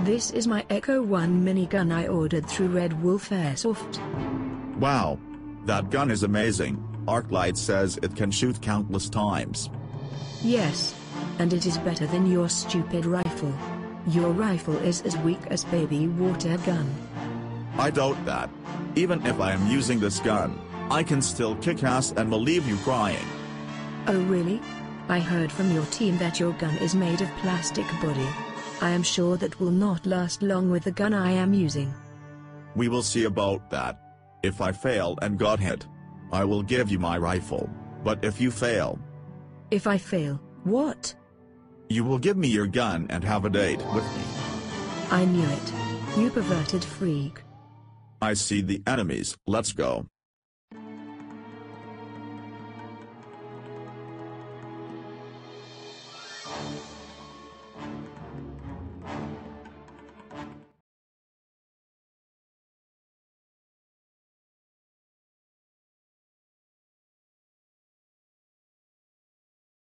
This is my Echo 1 minigun I ordered through Red Wolf Airsoft. Wow. That gun is amazing. Arclight says it can shoot countless times. Yes. And it is better than your stupid rifle. Your rifle is as weak as baby water gun. I doubt that. Even if I am using this gun, I can still kick ass and will leave you crying. Oh really? I heard from your team that your gun is made of plastic body. I am sure that will not last long with the gun I am using. We will see about that. If I fail and got hit, I will give you my rifle. But if you fail... If I fail, what? You will give me your gun and have a date with me. I knew it. You perverted freak. I see the enemies, let's go.